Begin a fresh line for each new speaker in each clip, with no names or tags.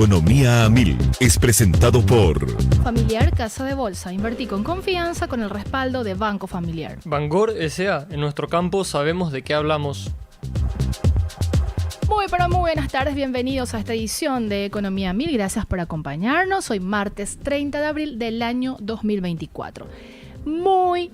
Economía a Mil es presentado por
Familiar Casa de Bolsa. Invertí con confianza con el respaldo de Banco Familiar.
Bangor S.A. En nuestro campo sabemos de qué hablamos.
Muy buenas tardes, bienvenidos a esta edición de Economía a Mil. Gracias por acompañarnos. Hoy martes 30 de abril del año 2024. Muy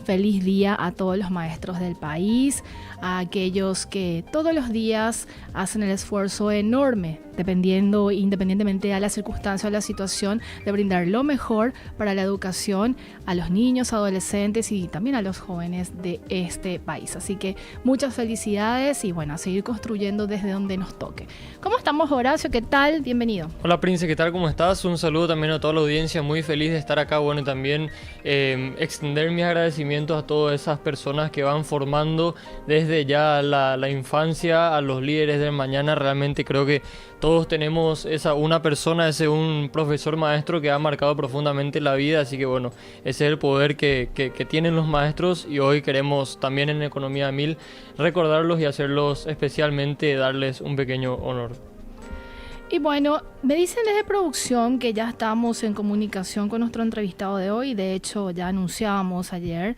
feliz día a todos los maestros del país, a aquellos que todos los días hacen el esfuerzo enorme, independientemente de la circunstancia o la situación, de brindar lo mejor para la educación a los niños, adolescentes y también a los jóvenes de este país. Así que muchas felicidades y bueno, a seguir construyendo desde donde nos toque. ¿Cómo estamos, Horacio? ¿Qué tal? Bienvenido.
Hola, Prince, ¿qué tal? ¿Cómo estás? Un saludo también a toda la audiencia, muy feliz de estar acá. Bueno, y también extender mis agradecimientos a todas esas personas que van formando desde ya la infancia a los líderes del mañana. Realmente creo que todos tenemos un profesor maestro que ha marcado profundamente la vida, así que bueno, ese es el poder que tienen los maestros y hoy queremos también en Economía a Mil recordarlos y hacerlos especialmente, darles un pequeño honor.
Y bueno, me dicen desde producción que ya estamos en comunicación con nuestro entrevistado de hoy. De hecho, ya anunciábamos ayer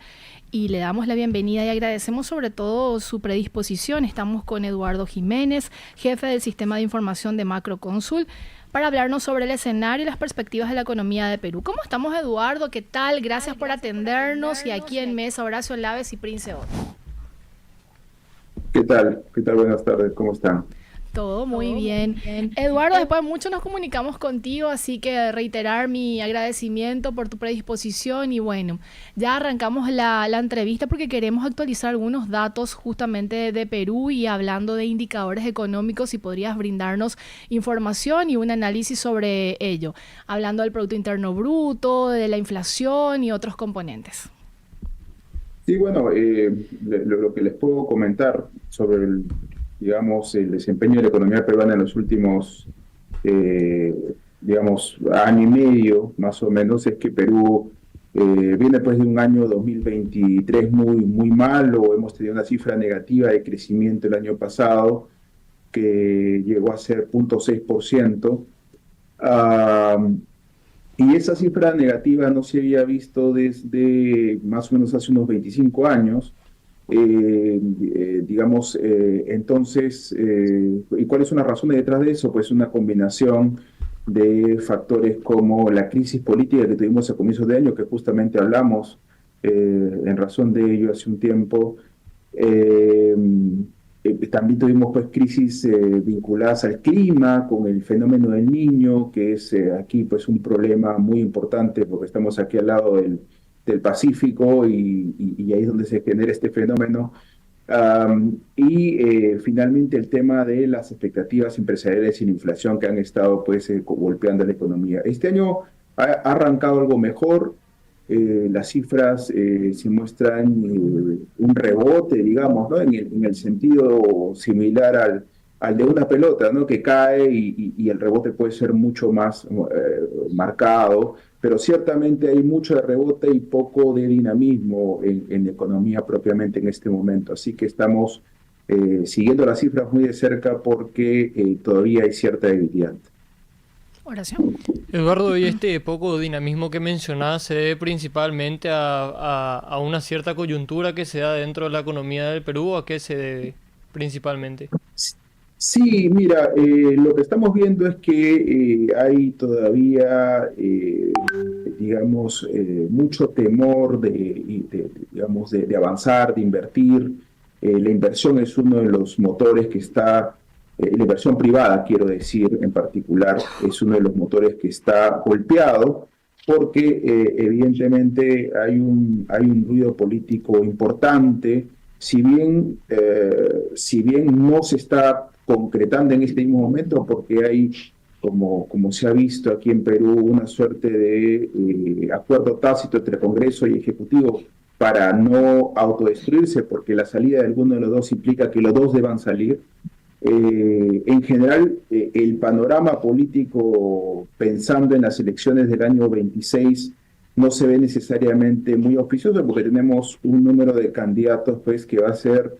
y le damos la bienvenida y agradecemos sobre todo su predisposición. Estamos con Eduardo Jiménez, jefe del Sistema de Información de Macrocónsul, para hablarnos sobre el escenario y las perspectivas de la economía de Perú. ¿Cómo estamos, Eduardo? ¿Qué tal? Gracias por atendernos. Y aquí en mesa, Horacio Laves y Prince Otto.
¿Qué tal? Buenas tardes, ¿cómo están?
Todo muy bien. Eduardo, después de mucho nos comunicamos contigo, así que reiterar mi agradecimiento por tu predisposición y bueno, ya arrancamos la entrevista porque queremos actualizar algunos datos justamente de Perú y hablando de indicadores económicos, si podrías brindarnos información y un análisis sobre ello, hablando del Producto Interno Bruto, de la inflación y otros componentes.
Sí, bueno, lo que les puedo comentar sobre el desempeño de la economía peruana en los últimos, año y medio, más o menos, es que Perú viene pues de un año 2023 muy malo. Hemos tenido una cifra negativa de crecimiento el año pasado, que llegó a ser 0.6%. Y esa cifra negativa no se había visto desde más o menos hace unos 25 años. Entonces, ¿y cuáles son las razones detrás de eso? Pues una combinación de factores como la crisis política que tuvimos a comienzos de año, que justamente hablamos en razón de ello hace un tiempo. También tuvimos pues crisis vinculadas al clima, con el fenómeno del Niño, que es aquí pues un problema muy importante porque estamos aquí al lado del Pacífico y ahí es donde se genera este fenómeno. Finalmente el tema de las expectativas empresariales y la inflación que han estado pues golpeando la economía. Este año ha arrancado algo mejor. Las cifras se muestran un rebote, digamos, ¿no? En el sentido similar al de una pelota, ¿no? Que cae y el rebote puede ser mucho más marcado, pero ciertamente hay mucho de rebote y poco de dinamismo en la economía propiamente en este momento. Así que estamos siguiendo las cifras muy de cerca porque todavía hay cierta debilidad.
Oración.
Eduardo, y este poco dinamismo que mencionás se debe principalmente a una cierta coyuntura que se da dentro de la economía del Perú, ¿o a qué se debe principalmente?
Sí, mira, lo que estamos viendo es que hay todavía, mucho temor de avanzar, de invertir. La inversión es uno de los motores que está, la inversión privada, quiero decir, en particular, es uno de los motores que está golpeado porque evidentemente hay un ruido político importante. Si bien no se está concretando en este mismo momento, porque hay, como se ha visto aquí en Perú, una suerte de acuerdo tácito entre Congreso y Ejecutivo para no autodestruirse, porque la salida de alguno de los dos implica que los dos deban salir. En general, el panorama político, pensando en las elecciones del año 26, no se ve necesariamente muy auspicioso, porque tenemos un número de candidatos pues, que va a ser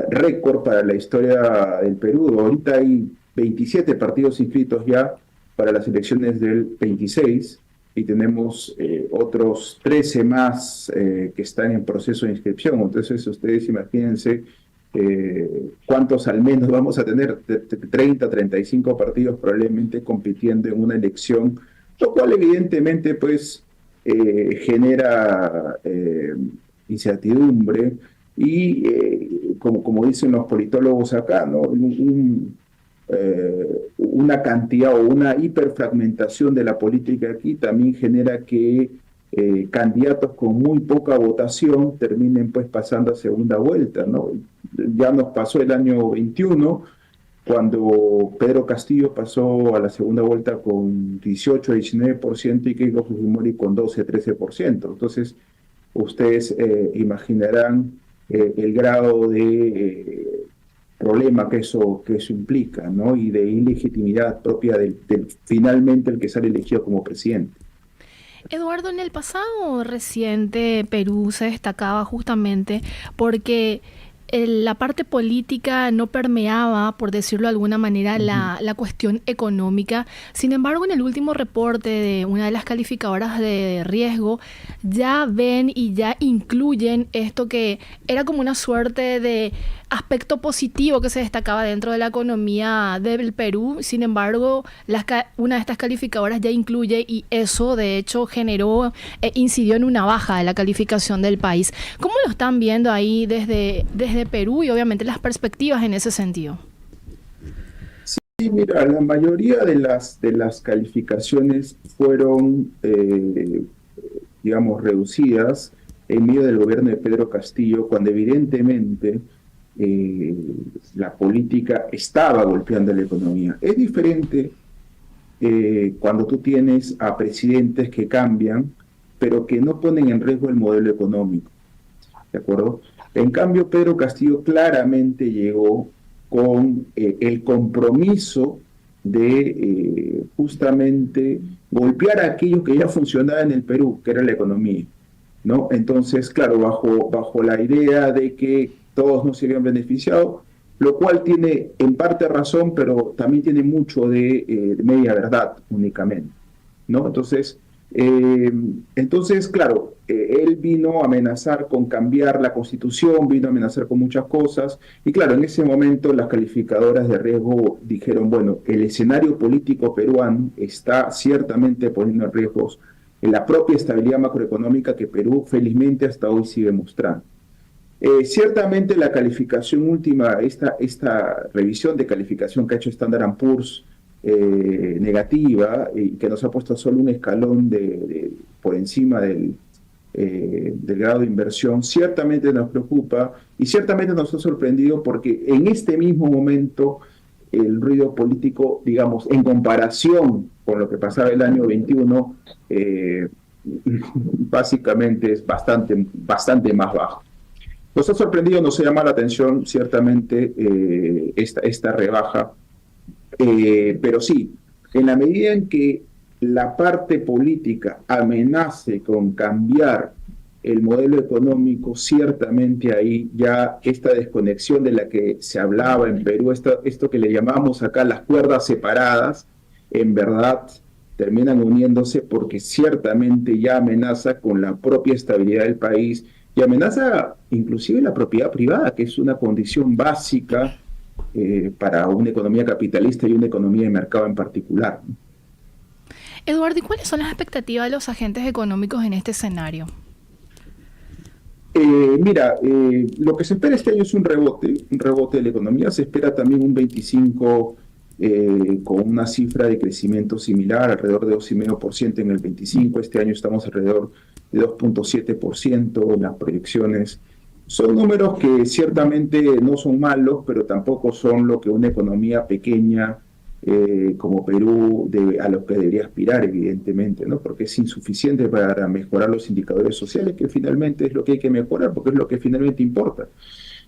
récord para la historia del Perú. Ahorita hay 27 partidos inscritos ya para las elecciones del 26 y tenemos otros 13 más que están en proceso de inscripción. Entonces ustedes imagínense cuántos al menos vamos a tener, 30, 35 partidos probablemente compitiendo en una elección, lo cual evidentemente pues genera incertidumbre y como dicen los politólogos acá, ¿no? Una cantidad o una hiperfragmentación de la política aquí también genera que candidatos con muy poca votación terminen pues pasando a segunda vuelta, ¿no? Ya nos pasó el año 21, cuando Pedro Castillo pasó a la segunda vuelta con 18-19% y Keiko Fujimori con 12-13%. Entonces, ustedes imaginarán el grado de problema que eso implica, ¿no? Y de ilegitimidad propia del finalmente el que sale elegido como presidente.
Eduardo, en el pasado reciente Perú se destacaba justamente porque la parte política no permeaba, por decirlo de alguna manera, la cuestión económica. Sin embargo, en el último reporte de una de las calificadoras de riesgo, ya ven y ya incluyen esto que era como una suerte de aspecto positivo que se destacaba dentro de la economía del Perú. Sin embargo, una de estas calificadoras ya incluye, y eso de hecho incidió en una baja de la calificación del país. ¿Cómo lo están viendo ahí desde Perú y obviamente las perspectivas en ese sentido?
Sí, mira, la mayoría de las calificaciones fueron, digamos, reducidas en medio del gobierno de Pedro Castillo, cuando evidentemente la política estaba golpeando la economía. Es diferente cuando tú tienes a presidentes que cambian, pero que no ponen en riesgo el modelo económico, ¿de acuerdo? En cambio, Pedro Castillo claramente llegó con el compromiso de justamente golpear a aquello que ya funcionaba en el Perú, que era la economía, ¿no? Entonces, claro, bajo la idea de que todos no se habían beneficiado, lo cual tiene en parte razón, pero también tiene mucho de media verdad únicamente, ¿no? Entonces, claro, él vino a amenazar con cambiar la Constitución, vino a amenazar con muchas cosas, y claro, en ese momento las calificadoras de riesgo dijeron, bueno, el escenario político peruano está ciertamente poniendo en riesgo la propia estabilidad macroeconómica que Perú felizmente hasta hoy sigue mostrando. Ciertamente la calificación última, esta revisión de calificación que ha hecho Standard & Poor's, negativa, y que nos ha puesto solo un escalón por encima del grado de inversión, ciertamente nos preocupa y ciertamente nos ha sorprendido porque en este mismo momento el ruido político, digamos, en comparación con lo que pasaba el año 21, básicamente es bastante más bajo. Nos ha sorprendido, nos ha llamado la atención ciertamente esta rebaja. Pero sí, en la medida en que la parte política amenace con cambiar el modelo económico, ciertamente ahí ya esta desconexión de la que se hablaba en Perú, esto que le llamamos acá las cuerdas separadas, en verdad terminan uniéndose porque ciertamente ya amenaza con la propia estabilidad del país y amenaza inclusive la propiedad privada, que es una condición básica para una economía capitalista y una economía de mercado en particular.
Eduardo, ¿y cuáles son las expectativas de los agentes económicos en este escenario?
Mira, lo que se espera este año es un rebote de la economía. Se espera también un 25 con una cifra de crecimiento similar, alrededor de 2,5% en el 25. Este año estamos alrededor de 2,7% en las proyecciones. Son números que ciertamente no son malos, pero tampoco son lo que una economía pequeña como Perú a los que debería aspirar, evidentemente, ¿no? Porque es insuficiente para mejorar los indicadores sociales, que finalmente es lo que hay que mejorar, porque es lo que finalmente importa.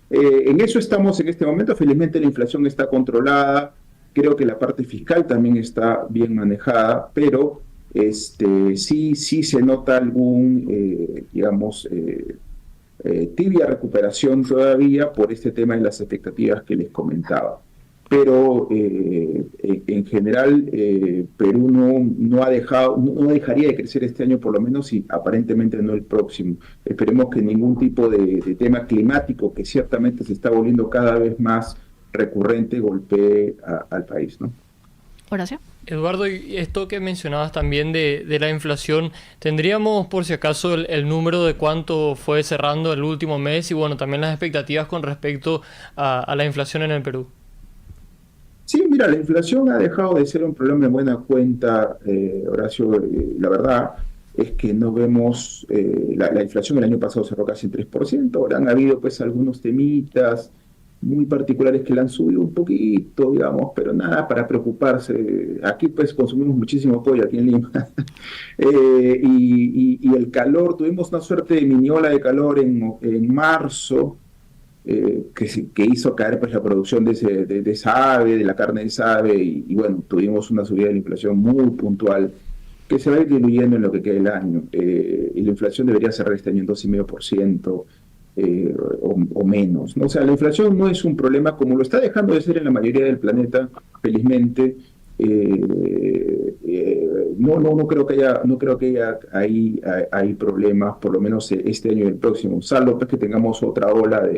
En eso estamos en este momento. Felizmente la inflación está controlada, creo que la parte fiscal también está bien manejada, pero sí se nota algún, tibia recuperación todavía por este tema de las expectativas que les comentaba. pero en general Perú no dejaría de crecer este año por lo menos y aparentemente no el próximo. Esperemos que ningún tipo de tema climático, que ciertamente se está volviendo cada vez más recurrente, golpee al país, ¿no?
Horacio.
Eduardo, y esto que mencionabas también de la inflación, ¿tendríamos por si acaso el número de cuánto fue cerrando el último mes y bueno, también las expectativas con respecto a la inflación en el Perú?
Sí, mira, la inflación ha dejado de ser un problema en buena cuenta, Horacio. La verdad es que no vemos, la inflación el año pasado cerró casi en 3%, ahora han habido pues algunos temitas muy particulares que la han subido un poquito, digamos, pero nada para preocuparse. Aquí pues consumimos muchísimo pollo aquí en Lima. Y el calor, tuvimos una suerte de mini ola de calor en marzo, que hizo caer pues la producción de esa ave, de la carne de esa ave, y bueno, tuvimos una subida de la inflación muy puntual que se va a ir diluyendo en lo que queda del año. Y la inflación debería cerrar este año en 2,5%. O menos, ¿no? O sea, la inflación no es un problema como lo está dejando de ser en la mayoría del planeta, felizmente. No creo que haya hay problemas, por lo menos este año y el próximo, salvo pues que tengamos otra ola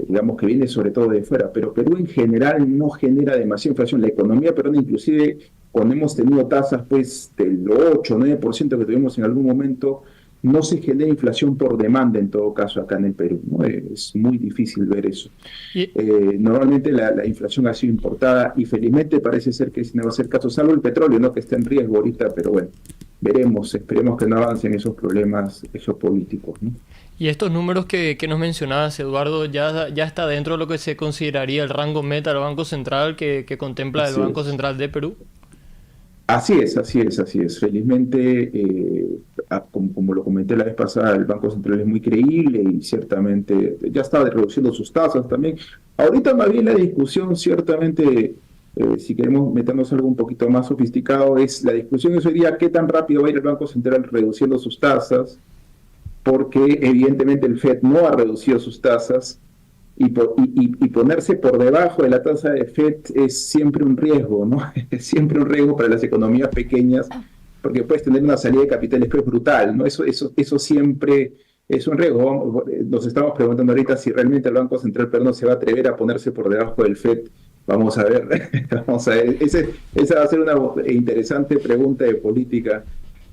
digamos que viene sobre todo de fuera, pero Perú en general no genera demasiada inflación. La economía peruana, inclusive cuando hemos tenido tasas pues del 8 o 9% que tuvimos en algún momento, no se genera inflación por demanda en todo caso acá en el Perú, ¿no? Es muy difícil ver eso. Normalmente la inflación ha sido importada y felizmente parece ser que ese no va a ser caso, salvo el petróleo, ¿no? Que está en riesgo ahorita, pero bueno, esperemos que no avancen esos problemas geopolíticos, ¿no?
Y estos números que nos mencionabas, Eduardo, ya está dentro de lo que se consideraría el rango meta del Banco Central que contempla el Banco Central de Perú.
Así es. Felizmente, como lo comenté la vez pasada, el Banco Central es muy creíble y ciertamente ya está reduciendo sus tasas también. Ahorita más bien la discusión, ciertamente, si queremos meternos algo un poquito más sofisticado, es la discusión hoy día qué tan rápido va a ir el Banco Central reduciendo sus tasas, porque evidentemente el FED no ha reducido sus tasas. Y ponerse por debajo de la tasa de FED es siempre un riesgo, ¿no? Es siempre un riesgo para las economías pequeñas, porque puedes tener una salida de capitales pues brutal, ¿no? Eso siempre es un riesgo. Nos estamos preguntando ahorita si realmente el Banco Central peruano se va a atrever a ponerse por debajo del FED. Vamos a ver. Esa va a ser una interesante pregunta de política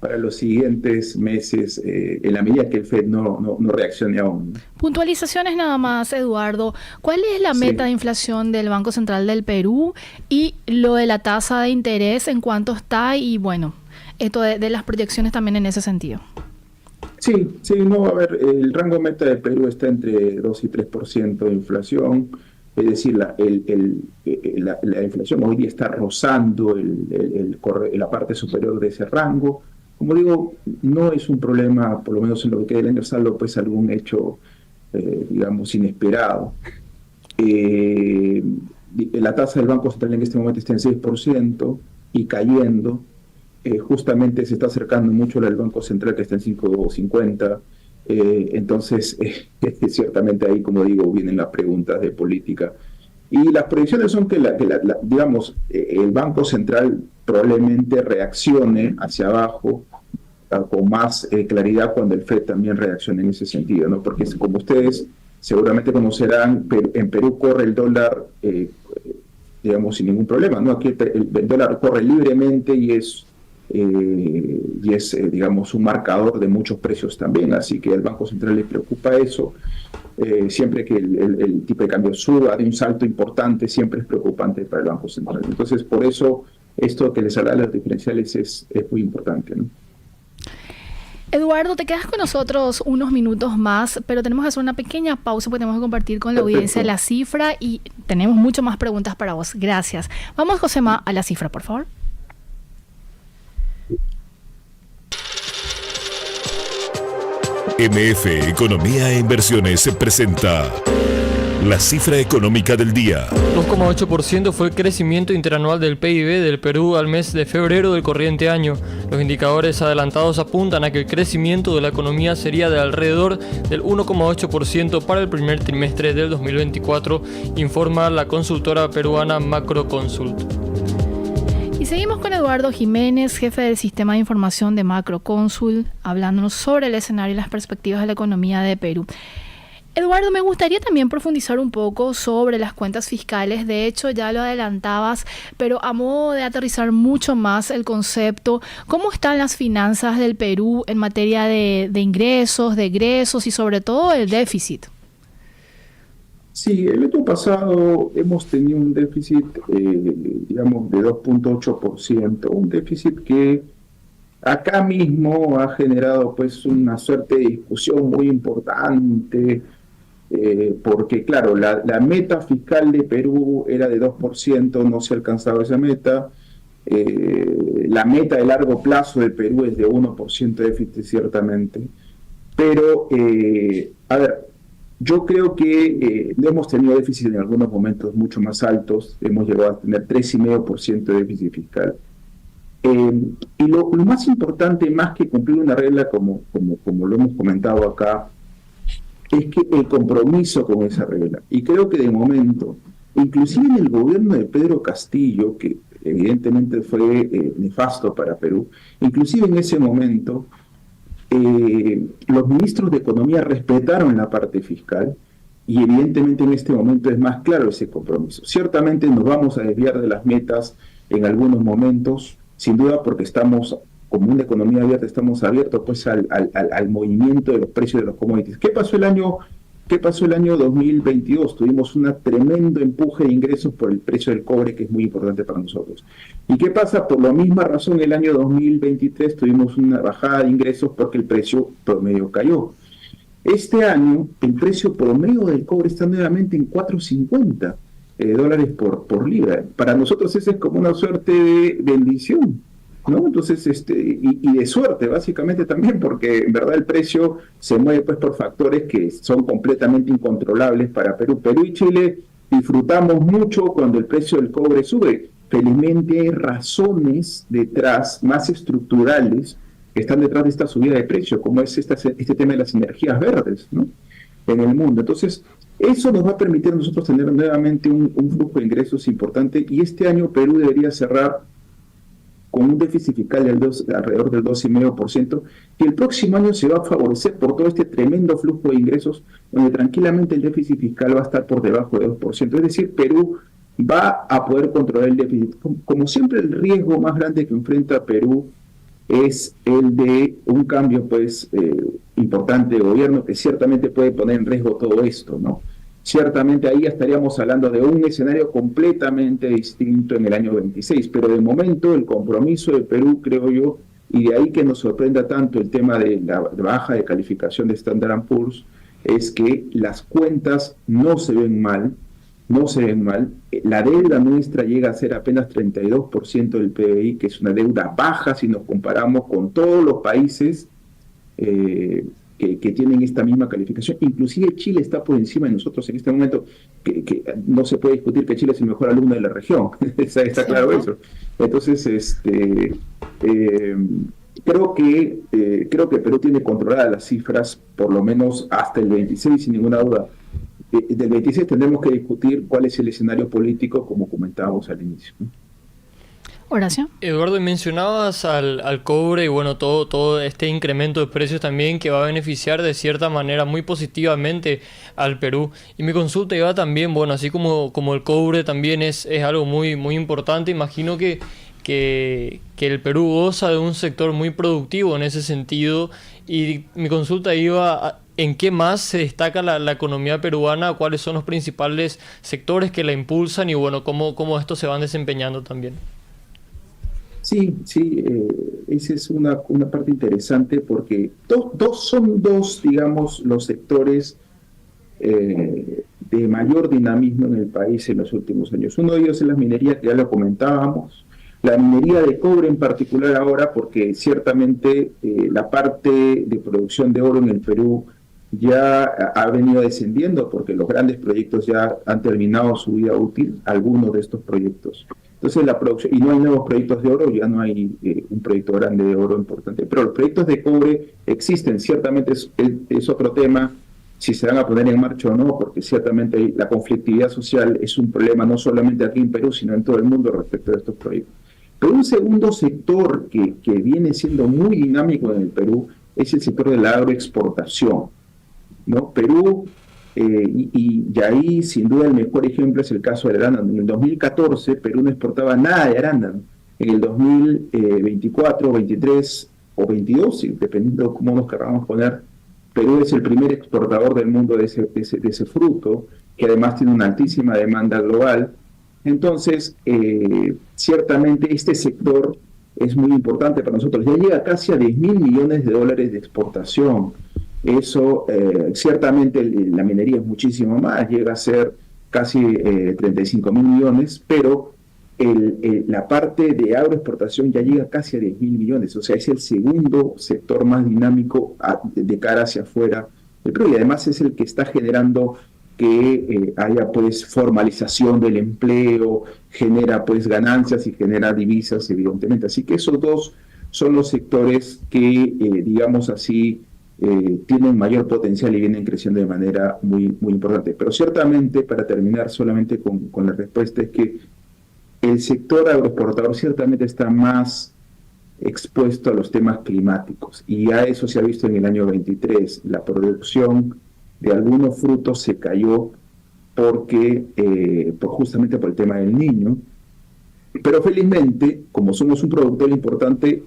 para los siguientes meses, en la medida que el FED no reaccione aún.
Puntualizaciones nada más, Eduardo. ¿Cuál es la meta de inflación del Banco Central del Perú y lo de la tasa de interés en cuánto está? Y bueno, esto de las proyecciones también en ese sentido.
Sí, a ver, el rango meta de Perú está entre 2 y 3% de inflación. Es decir, la inflación hoy día está rozando la parte superior de ese rango. Como digo, no es un problema, por lo menos en lo que queda del año, salvo pues algún hecho, digamos, inesperado. La tasa del Banco Central en este momento está en 6% y cayendo. Justamente se está acercando mucho al Banco Central, que está en 5,50. Entonces, ciertamente ahí, como digo, vienen las preguntas de política. Y las proyecciones son que, digamos, el Banco Central probablemente reaccione hacia abajo con más claridad cuando el FED también reaccione en ese sentido, ¿no? Porque como ustedes seguramente conocerán, en Perú corre el dólar, digamos, sin ningún problema, ¿no? Aquí el dólar corre libremente y es digamos, un marcador de muchos precios también, así que al Banco Central le preocupa eso. Siempre que el tipo de cambio suba de un salto importante, siempre es preocupante para el Banco Central. Entonces, por eso, esto que les habla de los diferenciales es muy importante, ¿no?
Eduardo, te quedas con nosotros unos minutos más, pero tenemos que hacer una pequeña pausa porque tenemos que compartir con la audiencia la cifra y tenemos muchas más preguntas para vos. Gracias. Vamos, Josema, a la cifra, por favor.
MF Economía e Inversiones presenta La cifra económica del día.
2,8% fue el crecimiento interanual del PIB del Perú al mes de febrero del corriente año. Los indicadores adelantados apuntan a que el crecimiento de la economía sería de alrededor del 1,8% para el primer trimestre del 2024, informa la consultora peruana Macroconsult.
Y seguimos con Eduardo Jiménez, jefe del Sistema de Información de Macroconsult, hablándonos sobre el escenario y las perspectivas de la economía de Perú. Eduardo, me gustaría también profundizar un poco sobre las cuentas fiscales. De hecho, ya lo adelantabas, pero a modo de aterrizar mucho más el concepto, ¿cómo están las finanzas del Perú en materia de ingresos, de egresos y sobre todo el déficit?
Sí, el año pasado hemos tenido un déficit, digamos, de 2,8%, un déficit que acá mismo ha generado pues una suerte de discusión muy importante, porque claro, la meta fiscal de Perú era de 2%, no se ha alcanzado esa meta. La meta de largo plazo de Perú es de 1% de déficit, ciertamente. Pero, a ver, yo creo que no hemos tenido déficit en algunos momentos mucho más altos, hemos llegado a tener 3,5% de déficit fiscal. Y lo más importante, más que cumplir una regla como lo hemos comentado acá, es que el compromiso con esa regla. Y creo que de momento, inclusive en el gobierno de Pedro Castillo, que evidentemente fue nefasto para Perú, inclusive en ese momento, los ministros de Economía respetaron la parte fiscal y evidentemente en este momento es más claro ese compromiso. Ciertamente nos vamos a desviar de las metas en algunos momentos, sin duda porque estamos, como una economía abierta, estamos abiertos pues al movimiento de los precios de los commodities. ¿Qué pasó el año 2022? Tuvimos un tremendo empuje de ingresos por el precio del cobre, que es muy importante para nosotros. ¿Y qué pasa? Por la misma razón, el año 2023 tuvimos una bajada de ingresos porque el precio promedio cayó. Este año, el precio promedio del cobre está nuevamente en $4.50 por libra. Para nosotros esa es como una suerte de bendición, ¿no? Entonces, y de suerte, básicamente también, porque en verdad el precio se mueve pues por factores que son completamente incontrolables para Perú. Perú y Chile disfrutamos mucho cuando el precio del cobre sube. Felizmente hay razones detrás, más estructurales, que están detrás de esta subida de precio, como es este tema de las energías verdes, ¿no?, en el mundo. Entonces, eso nos va a permitir a nosotros tener nuevamente un flujo de ingresos importante, y este año Perú debería cerrar con un déficit fiscal de alrededor del 2,5%, y el próximo año se va a favorecer por todo este tremendo flujo de ingresos, donde tranquilamente el déficit fiscal va a estar por debajo de 2%. Es decir, Perú va a poder controlar el déficit. Como siempre, el riesgo más grande que enfrenta Perú es el de un cambio pues importante de gobierno, que ciertamente puede poner en riesgo todo esto, ¿no? Ciertamente ahí estaríamos hablando de un escenario completamente distinto en el año 26, pero de momento el compromiso de Perú, creo yo, y de ahí que nos sorprenda tanto el tema de la baja de calificación de Standard & Poor's, es que las cuentas no se ven mal, la deuda nuestra llega a ser apenas 32% del PBI, que es una deuda baja si nos comparamos con todos los países que tienen esta misma calificación. Inclusive Chile está por encima de nosotros en este momento, que no se puede discutir que Chile es el mejor alumno de la región, está claro eso. Entonces, creo que Perú tiene controladas las cifras, por lo menos hasta el 26, sin ninguna duda. Del 26 tendremos que discutir cuál es el escenario político, como comentábamos al inicio, ¿no?
Horacio.
Eduardo, mencionabas al cobre y bueno, todo este incremento de precios también que va a beneficiar de cierta manera muy positivamente al Perú. Y mi consulta iba también, bueno, así como el cobre también es algo muy, muy importante, imagino que el Perú goza de un sector muy productivo en ese sentido, y mi consulta iba ¿en qué más se destaca la economía peruana? ¿Cuáles son los principales sectores que la impulsan? Y bueno, ¿cómo estos se van desempeñando también?
Sí, esa es una parte interesante, porque son dos, digamos, los sectores de mayor dinamismo en el país en los últimos años. Uno de ellos es la minería, que ya lo comentábamos, la minería de cobre en particular ahora, porque ciertamente la parte de producción de oro en el Perú ya ha venido descendiendo porque los grandes proyectos ya han terminado su vida útil, algunos de estos proyectos. Entonces la producción, y no hay nuevos proyectos de oro, ya no hay un proyecto grande de oro importante, pero los proyectos de cobre existen, ciertamente es otro tema si se van a poner en marcha o no, porque ciertamente la conflictividad social es un problema no solamente aquí en Perú, sino en todo el mundo respecto de estos proyectos. Pero un segundo sector que viene siendo muy dinámico en el Perú es el sector de la agroexportación, ¿no? Perú, y ahí sin duda el mejor ejemplo es el caso del arándano. En el 2014 Perú no exportaba nada de arándano. En el 2024, 23 o 22, dependiendo de cómo nos queramos poner, Perú es el primer exportador del mundo de ese fruto, que además tiene una altísima demanda global. Entonces, ciertamente este sector es muy importante para nosotros. Ya llega casi a 10.000 millones de dólares de exportación. Eso, ciertamente la minería es muchísimo más, llega a ser casi 35.000 millones, pero la parte de agroexportación ya llega casi a 10.000 millones. O sea, es el segundo sector más dinámico de cara hacia afuera del Perú, y además es el que está generando que haya pues formalización del empleo, genera pues ganancias y genera divisas, evidentemente. Así que esos dos son los sectores que, digamos así, tienen mayor potencial y vienen creciendo de manera muy, muy importante. Pero ciertamente, para terminar solamente con la respuesta, es que el sector agroexportador ciertamente está más expuesto a los temas climáticos, y a eso se ha visto en el año 23. La producción de algunos frutos se cayó justamente por el tema del Niño, pero felizmente, como somos un productor importante,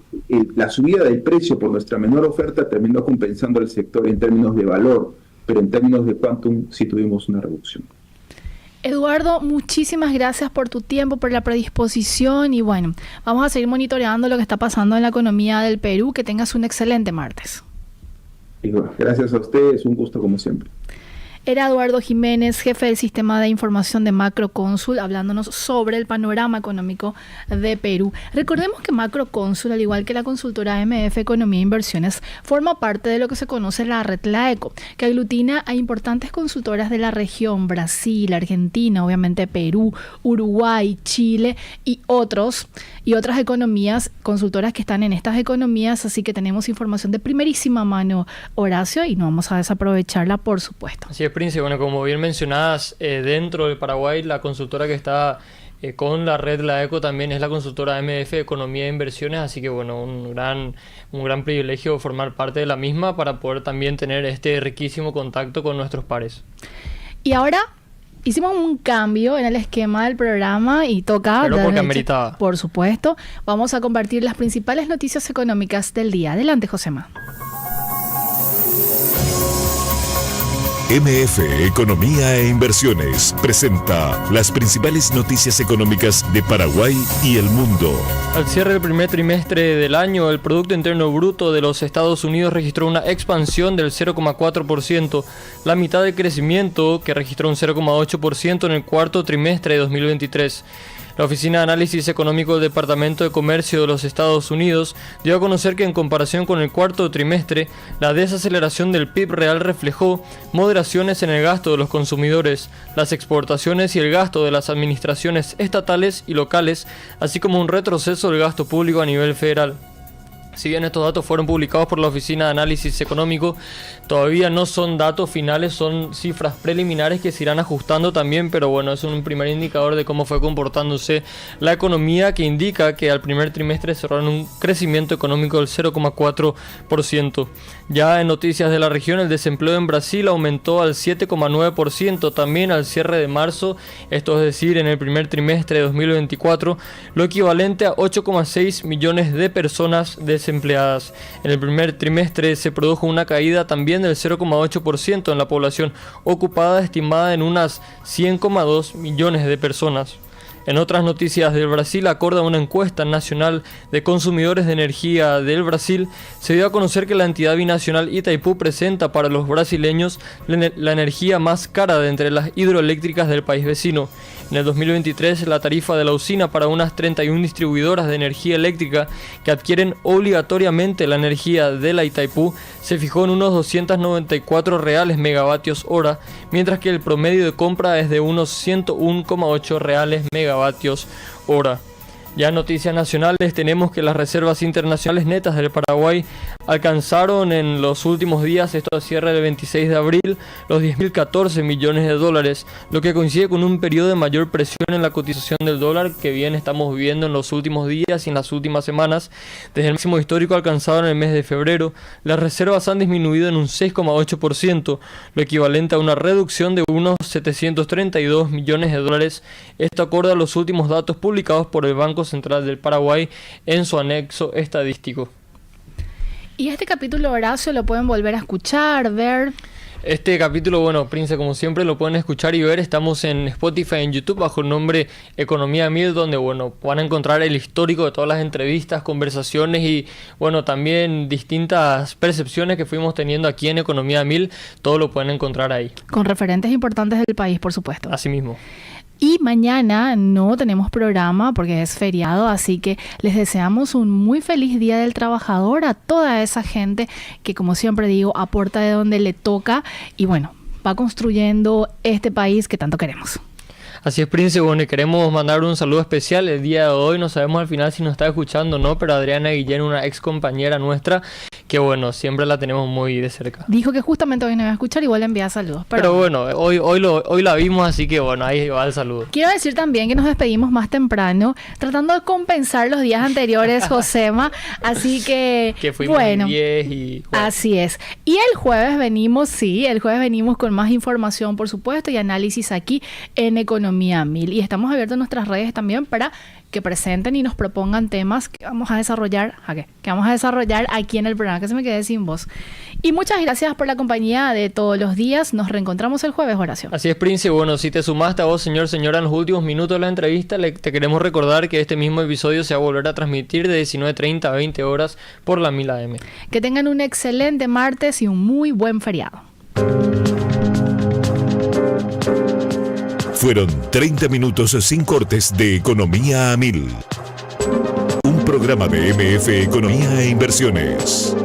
la subida del precio por nuestra menor oferta terminó compensando al sector en términos de valor, pero en términos de quantum sí tuvimos una reducción.
Eduardo, muchísimas gracias por tu tiempo, por la predisposición, y bueno, vamos a seguir monitoreando lo que está pasando en la economía del Perú. Que tengas un excelente martes.
Gracias a ustedes, un gusto como siempre.
Era Eduardo Jiménez, jefe del sistema de información de Macrocónsul, hablándonos sobre el panorama económico de Perú. Recordemos que Macrocónsul, al igual que la consultora MF Economía e Inversiones, forma parte de lo que se conoce la red LAECO, que aglutina a importantes consultoras de la región: Brasil, Argentina, obviamente Perú, Uruguay, Chile y otras economías, consultoras que están en estas economías. Así que tenemos información de primerísima mano, Horacio, y no vamos a desaprovecharla, por supuesto.
Así es, Prince. Bueno, como bien mencionadas, dentro del Paraguay, la consultora que está con la red LAECO también es la consultora MF Economía e Inversiones, así que bueno, un gran privilegio formar parte de la misma para poder también tener este riquísimo contacto con nuestros pares.
Y ahora hicimos un cambio en el esquema del programa y toca...
Pero porque ameritaba.
Por supuesto. Vamos a compartir las principales noticias económicas del día. Adelante, Josema.
MF Economía e Inversiones presenta las principales noticias económicas de Paraguay y el mundo.
Al cierre del primer trimestre del año, el Producto Interno Bruto de los Estados Unidos registró una expansión del 0,4%, la mitad del crecimiento, que registró un 0,8% en el cuarto trimestre de 2023. La Oficina de Análisis Económico del Departamento de Comercio de los Estados Unidos dio a conocer que en comparación con el cuarto trimestre, la desaceleración del PIB real reflejó moderaciones en el gasto de los consumidores, las exportaciones y el gasto de las administraciones estatales y locales, así como un retroceso del gasto público a nivel federal. Si bien estos datos fueron publicados por la Oficina de Análisis Económico, todavía no son datos finales, son cifras preliminares que se irán ajustando también, pero bueno, es un primer indicador de cómo fue comportándose la economía, que indica que al primer trimestre cerraron un crecimiento económico del 0,4%. Ya en noticias de la región, el desempleo en Brasil aumentó al 7,9% también al cierre de marzo, esto es decir, en el primer trimestre de 2024, lo equivalente a 8,6 millones de personas desempleadas. En el primer trimestre se produjo una caída también del 0,8% en la población ocupada, estimada en unas 100,2 millones de personas. En otras noticias del Brasil, acorde a una encuesta nacional de consumidores de energía del Brasil, se dio a conocer que la entidad binacional Itaipu presenta para los brasileños la energía más cara de entre las hidroeléctricas del país vecino. En el 2023, la tarifa de la usina para unas 31 distribuidoras de energía eléctrica que adquieren obligatoriamente la energía de la Itaipu se fijó en unos 294 reales megavatios hora, mientras que el promedio de compra es de unos 101,8 reales megavatios hora. Ya en noticias nacionales tenemos que las reservas internacionales netas del Paraguay alcanzaron en los últimos días, esto a cierre del 26 de abril, los 10.014 millones de dólares, lo que coincide con un periodo de mayor presión en la cotización del dólar que bien estamos viviendo en los últimos días y en las últimas semanas. Desde el máximo histórico alcanzado en el mes de febrero, las reservas han disminuido en un 6,8%, lo equivalente a una reducción de unos 732 millones de dólares, esto acorde a los últimos datos publicados por el Banco Central del Paraguay en su anexo estadístico.
Y este capítulo, Horacio, lo pueden volver a escuchar, ver.
Este capítulo, bueno, Prince, como siempre lo pueden escuchar y ver. Estamos en Spotify, en YouTube, bajo el nombre Economía 1000, donde, bueno, van a encontrar el histórico de todas las entrevistas, conversaciones y, bueno, también distintas percepciones que fuimos teniendo aquí en Economía 1000. Todo lo pueden encontrar ahí.
Con referentes importantes del país, por supuesto.
Así mismo.
Y mañana no tenemos programa porque es feriado, así que les deseamos un muy feliz Día del Trabajador a toda esa gente que, como siempre digo, aporta de donde le toca y, bueno, va construyendo este país que tanto queremos.
Así es, Prince, bueno, y queremos mandar un saludo especial el día de hoy. No sabemos al final si nos está escuchando o no, pero Adriana Guillén, una ex compañera nuestra, que bueno, siempre la tenemos muy de cerca.
Dijo que justamente hoy nos iba a escuchar, igual le envía saludos.
Pero bueno, hoy la vimos, así que bueno, ahí va el saludo.
Quiero decir también que nos despedimos más temprano, tratando de compensar los días anteriores, Josema, así que
fuimos
bueno,
10 y... Bueno.
Así es. Y el jueves venimos con más información, por supuesto, y análisis aquí en Economía 1000. Y estamos abiertos en nuestras redes también para que presenten y nos propongan temas que vamos a desarrollar, aquí en el programa, que se me quede sin voz. Y muchas gracias por la compañía de todos los días. Nos reencontramos el jueves, Horacio.
Así es, Prince. Bueno, si te sumaste a vos, señora, en los últimos minutos de la entrevista, te queremos recordar que este mismo episodio se va a volver a transmitir de 19:30 a 20 horas por la 1000 AM.
Que tengan un excelente martes y un muy buen feriado.
Fueron 30 minutos sin cortes de Economía a 1000. Un programa de MF Economía e Inversiones.